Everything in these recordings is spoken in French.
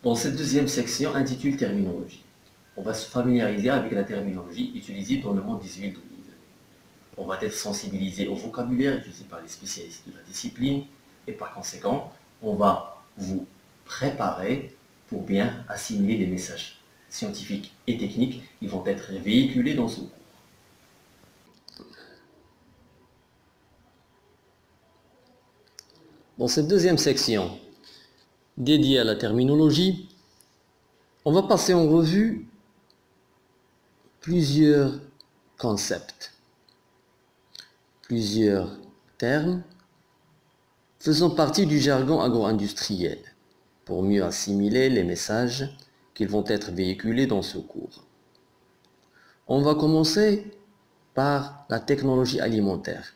Dans cette deuxième section intitulée Terminologie, on va se familiariser avec la terminologie utilisée dans le monde des huiles d'olive. On va être sensibilisé au vocabulaire utilisé par les spécialistes de la discipline et par conséquent, on va vous préparer pour bien assimiler les messages scientifiques et techniques qui vont être véhiculés dans ce cours. Dans cette deuxième section dédiée à la terminologie, on va passer en revue plusieurs concepts, plusieurs termes faisant partie du jargon agro-industriel pour mieux assimiler les messages qui vont être véhiculés dans ce cours. On va commencer par la technologie alimentaire,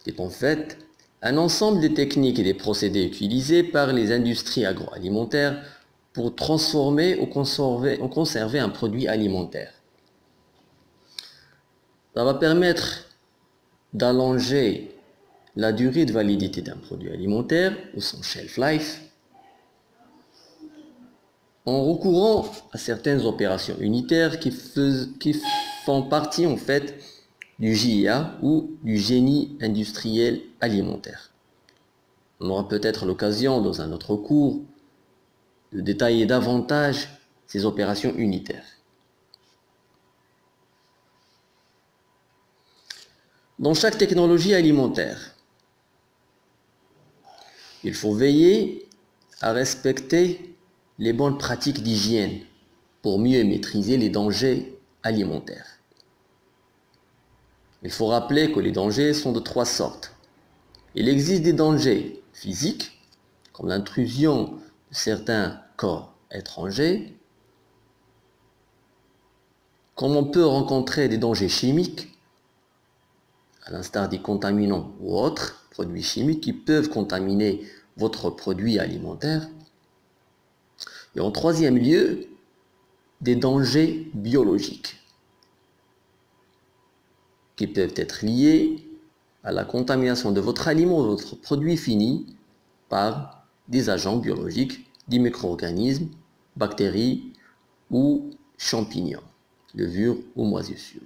qui est en fait un ensemble de techniques et des procédés utilisés par les industries agroalimentaires pour transformer ou conserver un produit alimentaire. Ça va permettre d'allonger la durée de validité d'un produit alimentaire ou son shelf life en recourant à certaines opérations unitaires qui font partie en fait du JIA ou du génie industriel alimentaire. On aura peut-être l'occasion dans un autre cours de détailler davantage ces opérations unitaires. Dans chaque technologie alimentaire, il faut veiller à respecter les bonnes pratiques d'hygiène pour mieux maîtriser les dangers alimentaires. Il faut rappeler que les dangers sont de trois sortes. Il existe des dangers physiques, comme l'intrusion de certains corps étrangers, comme on peut rencontrer des dangers chimiques, à l'instar des contaminants ou autres produits chimiques qui peuvent contaminer votre produit alimentaire. Et en troisième lieu, des dangers biologiques qui peuvent être liés à la contamination de votre aliment ou de votre produit fini par des agents biologiques, des micro-organismes, bactéries ou champignons, levures ou moisissures.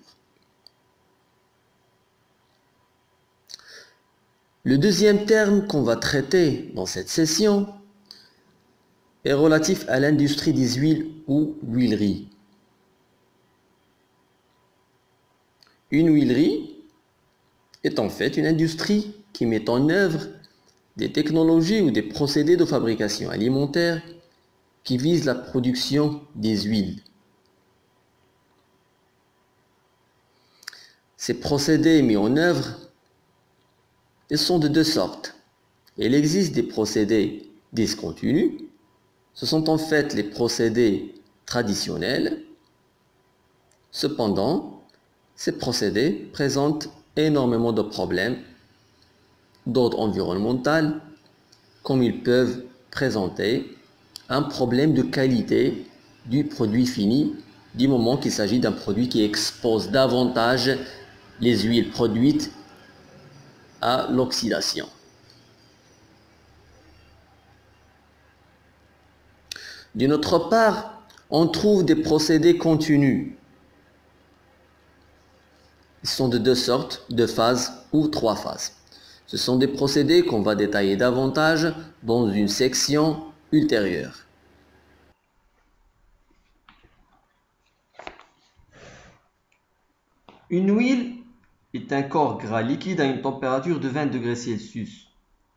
Le deuxième terme qu'on va traiter dans cette session est relatif à l'industrie des huiles ou l'huilerie. Une huilerie est en fait une industrie qui met en œuvre des technologies ou des procédés de fabrication alimentaire qui visent la production des huiles. Ces procédés mis en œuvre sont de deux sortes. Il existe des procédés discontinus. Ce sont en fait les procédés traditionnels. Cependant, ces procédés présentent énormément de problèmes d'ordre environnemental, comme ils peuvent présenter un problème de qualité du produit fini, du moment qu'il s'agit d'un produit qui expose davantage les huiles produites à l'oxydation. D'une autre part, on trouve des procédés continus. Ils sont de deux sortes, deux phases ou trois phases. Ce sont des procédés qu'on va détailler davantage dans une section ultérieure. Une huile est un corps gras liquide à une température de 20 degrés Celsius,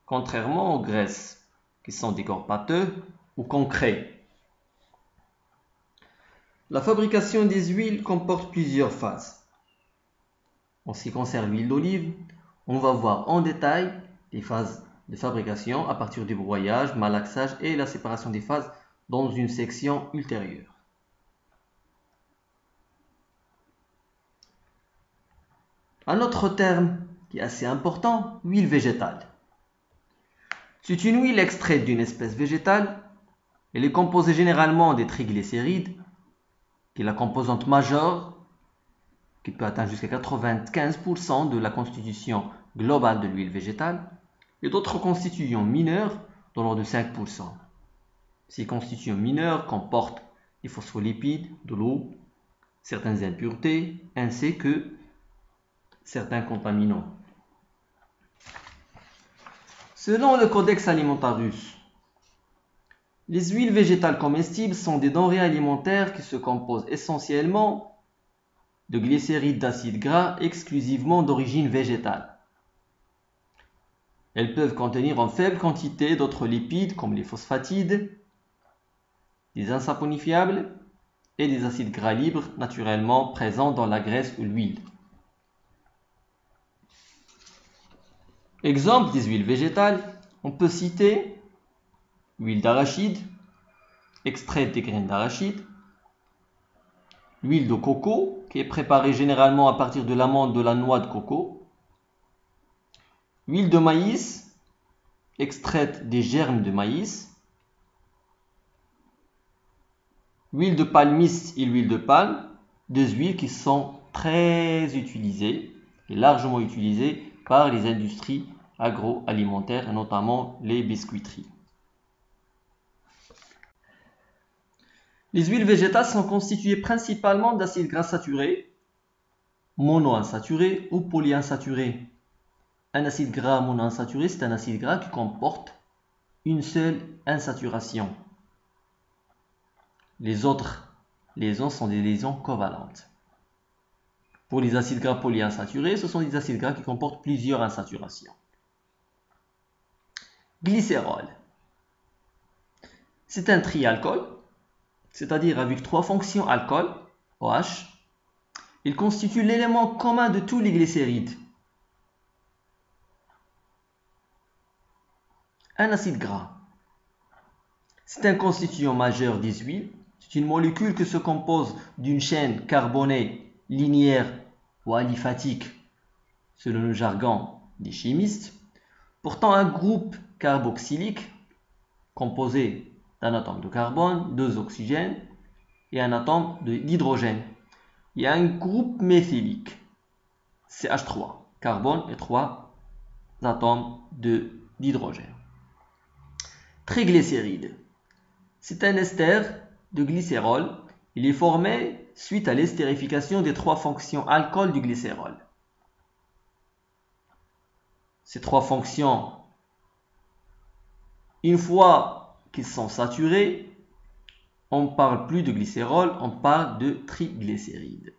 contrairement aux graisses, qui sont des corps pâteux ou concrets. La fabrication des huiles comporte plusieurs phases. En ce qui concerne l'huile d'olive, on va voir en détail les phases de fabrication à partir du broyage, malaxage et la séparation des phases dans une section ultérieure. Un autre terme qui est assez important, huile végétale. C'est une huile extraite d'une espèce végétale. Elle est composée généralement des triglycérides, qui est la composante majeure, qui peut atteindre jusqu'à 95% de la constitution globale de l'huile végétale, et d'autres constituants mineurs dans l'ordre de 5%. Ces constituants mineurs comportent des phospholipides, de l'eau, certaines impuretés, ainsi que certains contaminants. Selon le Codex Alimentarius, les huiles végétales comestibles sont des denrées alimentaires qui se composent essentiellement de glycérides d'acides gras exclusivement d'origine végétale. Elles peuvent contenir en faible quantité d'autres lipides comme les phosphatides, des insaponifiables et des acides gras libres naturellement présents dans la graisse ou l'huile. Exemple des huiles végétales, on peut citer l'huile d'arachide, extraite des graines d'arachide, l'huile de coco, qui est préparée généralement à partir de l'amande de la noix de coco, l'huile de maïs, extraite des germes de maïs, l'huile de palmiste et l'huile de palme, deux huiles qui sont très utilisées et largement utilisées par les industries agroalimentaires et notamment les biscuiteries. Les huiles végétales sont constituées principalement d'acides gras saturés, monoinsaturés ou polyinsaturés. Un acide gras monoinsaturé, c'est un acide gras qui comporte une seule insaturation. Les autres liaisons sont des liaisons covalentes. Pour les acides gras polyinsaturés, ce sont des acides gras qui comportent plusieurs insaturations. Glycérol. C'est un trialcool, c'est-à-dire avec trois fonctions alcool, OH. Il constitue l'élément commun de tous les glycérides. Un acide gras. C'est un constituant majeur des huiles. C'est une molécule qui se compose d'une chaîne carbonée linéaire ou aliphatique, selon le jargon des chimistes, portant un groupe carboxylique composé d'un atome de carbone, deux oxygènes et un atome d'hydrogène. Il y a un groupe méthylique, CH3, carbone et trois atomes d'hydrogène. Triglycéride. C'est un ester de glycérol. Il est formé suite à l'estérification des trois fonctions alcool du glycérol. Ces trois fonctions, une fois qu'ils sont saturés, on ne parle plus de glycérol, on parle de triglycéride.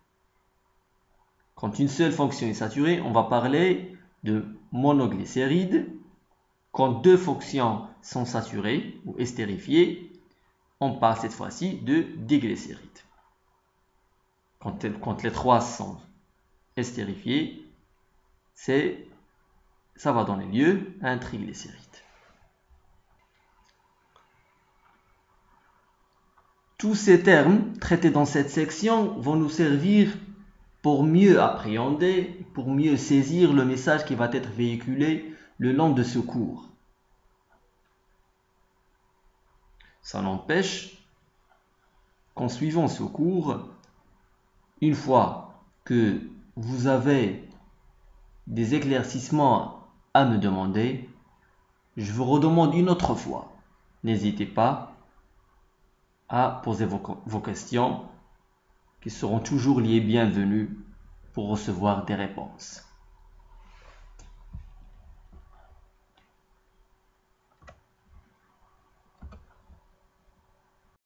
Quand une seule fonction est saturée, on va parler de monoglycéride. Quand deux fonctions sont saturées ou estérifiées, on parle cette fois-ci de diglycéride. Quand les trois sont estérifiés, ça va donner lieu à un triglycéride. Tous ces termes traités dans cette section vont nous servir pour mieux appréhender, pour mieux saisir le message qui va être véhiculé le long de ce cours. Ça n'empêche qu'en suivant ce cours, une fois que vous avez des éclaircissements à me demander, je vous redemande une autre fois. N'hésitez pas à poser vos questions qui seront toujours les bienvenues pour recevoir des réponses.